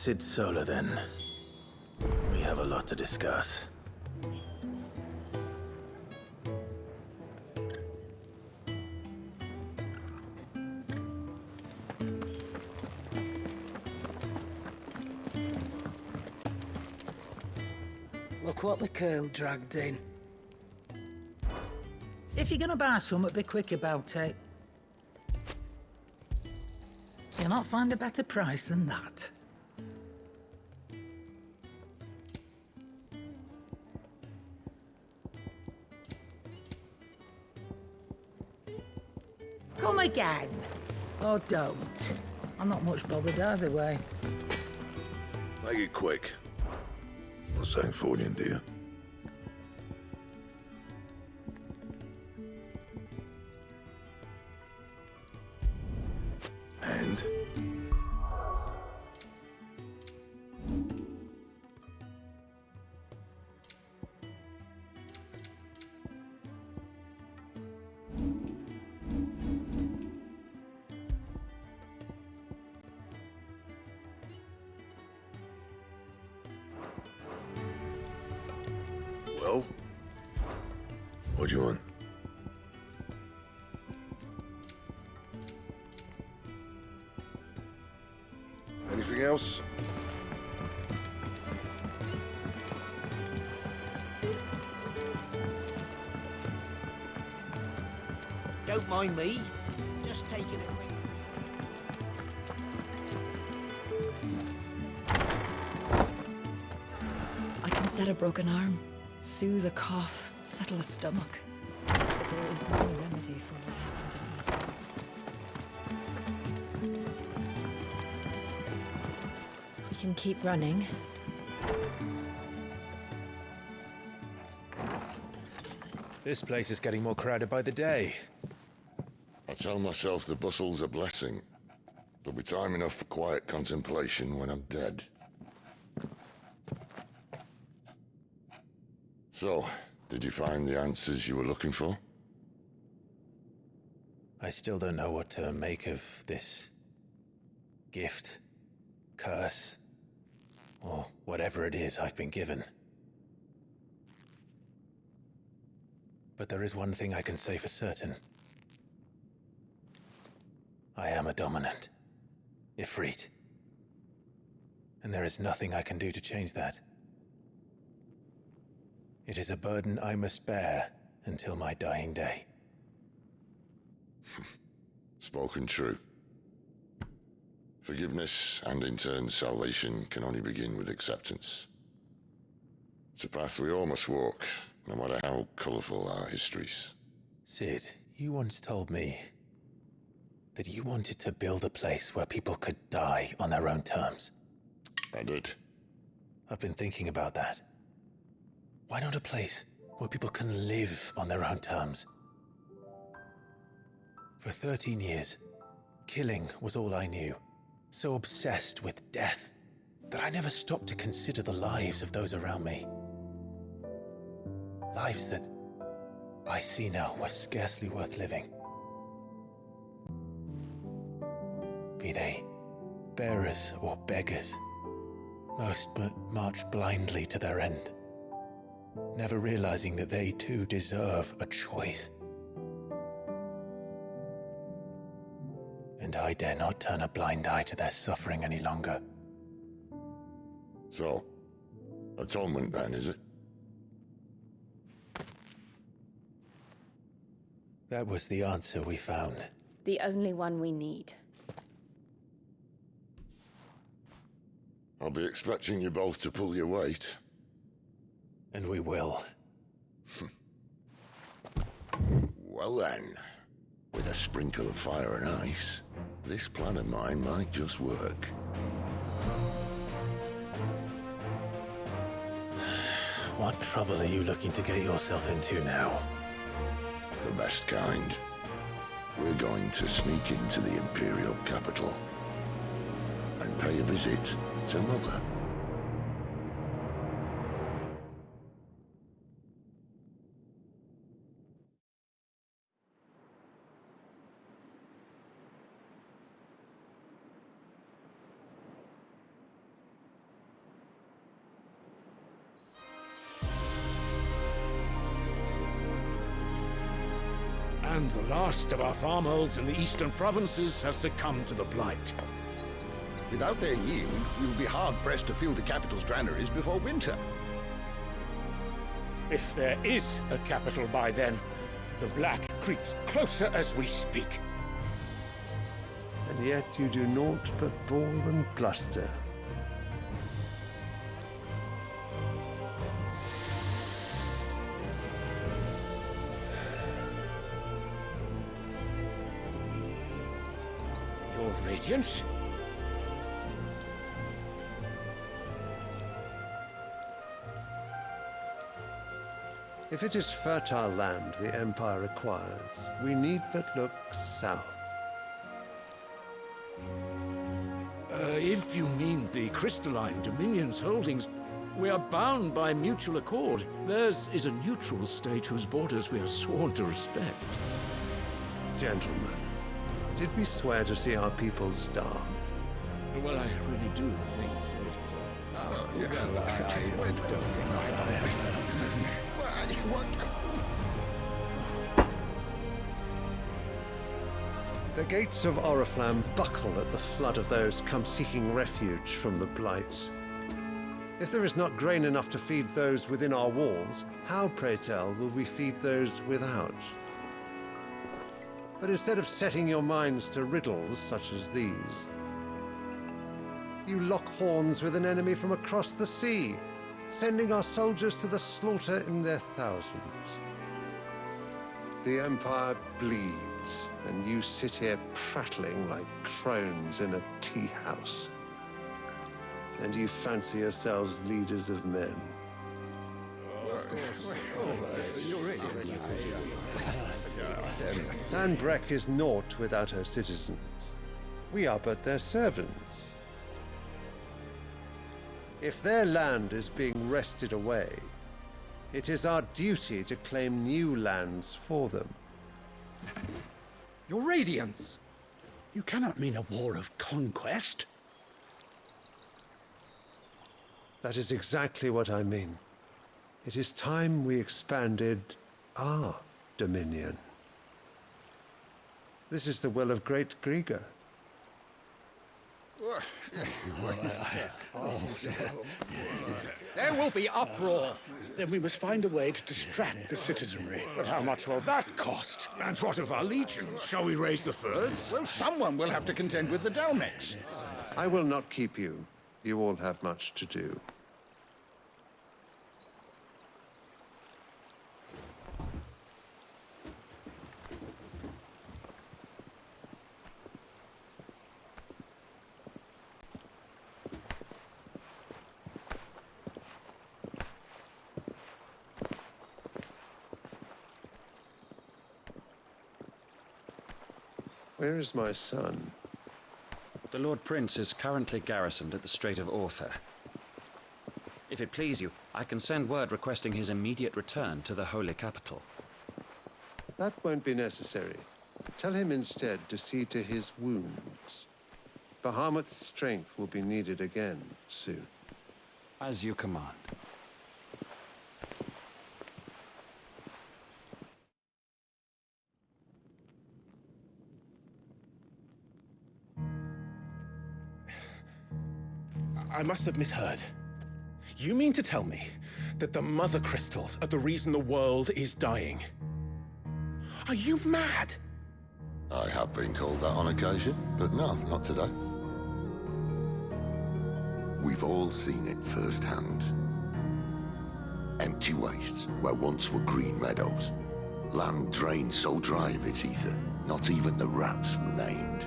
Sid Solar, then. We have a lot to discuss. Look what the curl dragged in. If you're gonna buy something, be quick about it. You'll not find a better price than that. Come again. Or don't. I'm not much bothered either way. Make it quick. Not saying fortune, do you? And? Well? What do you want? Anything else? Don't mind me. Just taking a quick... I can set a broken arm, soothe a cough, settle a stomach. But there is no remedy for what happened to me. We can keep running. This place is getting more crowded by the day. I tell myself the bustle's a blessing. There'll be time enough for quiet contemplation when I'm dead. So, did you find the answers you were looking for? I still don't know what to make of this gift, curse, or whatever it is I've been given. But there is one thing I can say for certain. I am a dominant, Ifrit. And there is nothing I can do to change that. It is a burden I must bear until my dying day. Spoken true. Forgiveness, and in turn salvation, can only begin with acceptance. It's a path we all must walk, no matter how colourful our histories. Sid, you once told me that you wanted to build a place where people could die on their own terms. I did. I've been thinking about that. Why not a place where people can live on their own terms? For 13 years, killing was all I knew. So obsessed with death that I never stopped to consider the lives of those around me. Lives that I see now were scarcely worth living. Be they bearers or beggars, most march blindly to their end, never realizing that they too deserve a choice. And I dare not turn a blind eye to their suffering any longer. So, atonement then, is it? That was the answer we found. The only one we need. I'll be expecting you both to pull your weight. And we will. Well then, with a sprinkle of fire and ice, this plan of mine might just work. What trouble are you looking to get yourself into now? The best kind. We're going to sneak into the Imperial capital and pay a visit to Mother. And the last of our farmholds in the eastern provinces has succumbed to the blight. Without their yield, we will be hard-pressed to fill the capital's granaries before winter. If there is a capital by then, the black creeps closer as we speak. And yet you do naught but bawl and bluster. Your Radiance? If it is fertile land the Empire acquires, we need but look south. If you mean the crystalline Dominion's holdings, we are bound by mutual accord. Theirs is a neutral state whose borders we are sworn to respect. Gentlemen, did we swear to see our people starve? Well, I really do think The gates of Oriflamme buckle at the flood of those come seeking refuge from the blight. If there is not grain enough to feed those within our walls, how, pray tell, will we feed those without? But instead of setting your minds to riddles such as these, you lock horns with an enemy from across the sea, sending our soldiers to the slaughter in their thousands. The Empire bleeds, and you sit here prattling like crones in a tea house. And you fancy yourselves leaders of men. Sandbreck is naught without her citizens. We are but their servants. If their land is being wrested away, it is our duty to claim new lands for them. Your Radiance! You cannot mean a war of conquest. That is exactly what I mean. It is time we expanded our dominion. This is the will of great Grieger. There will be uproar. Then we must find a way to distract the citizenry. But how much will that cost? And what of our legions? Shall we raise the furs? Well, someone will have to contend with the Dalmex. I will not keep you. You all have much to do. Where is my son? The Lord Prince is currently garrisoned at the Strait of Author. If it please you, I can send word requesting his immediate return to the Holy Capital. That won't be necessary. Tell him instead to see to his wounds. Bahamut's strength will be needed again soon. As you command. I must have misheard. You mean to tell me that the MotherCrystals are the reason the world is dying? Are you mad? I have been called that on occasion, but no, not today. We've all seen it firsthand. Empty wastes where once were green meadows. Land drained so dry of its ether, not even the rats remained.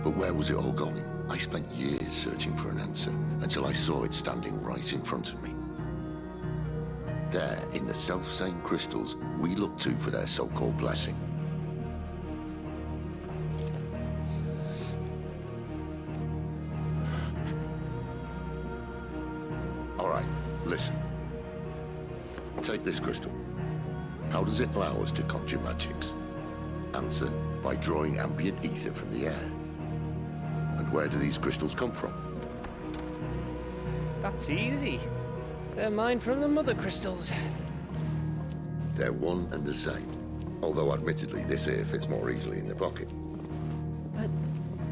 But where was it all going? I spent years searching for an answer, until I saw it standing right in front of me. There, in the self-same crystals we look to for their so-called blessing. All right, listen. Take this crystal. How does it allow us to conjure magics? Answer, by drawing ambient ether from the air. And where do these crystals come from? That's easy. They're mined from the MotherCrystals. They're one and the same. Although admittedly this here fits more easily in the pocket. But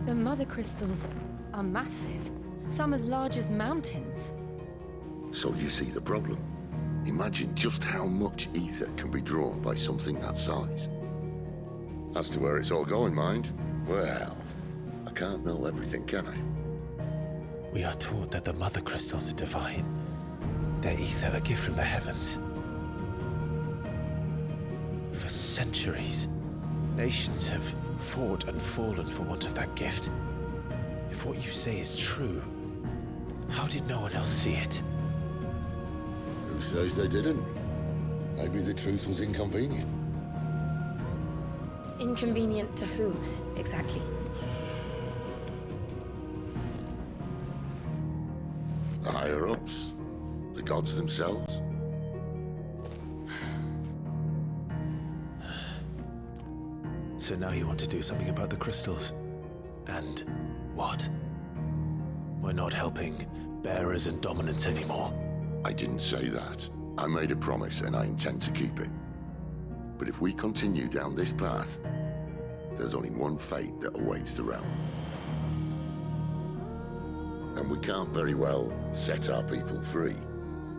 the MotherCrystals are massive. Some as large as mountains. So you see the problem. Imagine just how much ether can be drawn by something that size. As to where it's all going, mind, well, I can't know everything, can I? We are taught that the MotherCrystals are divine. Their ether a gift from the heavens. For centuries, nations have fought and fallen for want of that gift. If what you say is true, how did no one else see it? Who says they didn't? Maybe the truth was inconvenient. Inconvenient to whom, exactly? The higher-ups, the gods themselves. So now you want to do something about the crystals. And what? We're not helping bearers and dominants anymore. I didn't say that. I made a promise and I intend to keep it. But if we continue down this path, there's only one fate that awaits the realm. And we can't very well set our people free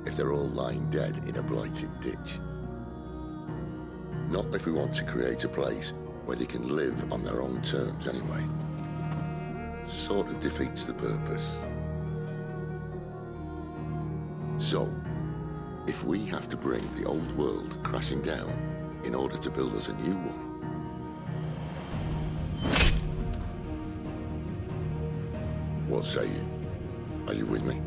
if they're all lying dead in a blighted ditch. Not if we want to create a place where they can live on their own terms anyway. Sort of defeats the purpose. So, if we have to bring the old world crashing down in order to build us a new one, what say you? Are you with me?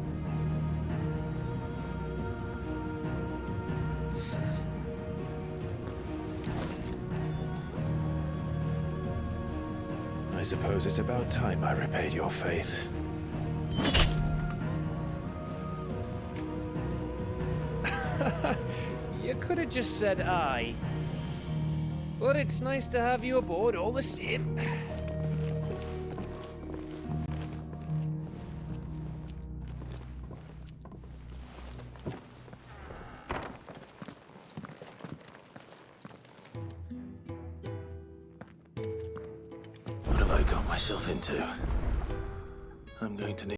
I suppose it's about time I repaid your faith. You could have just said aye. But it's nice to have you aboard all the same. What have I got myself into? I'm going to need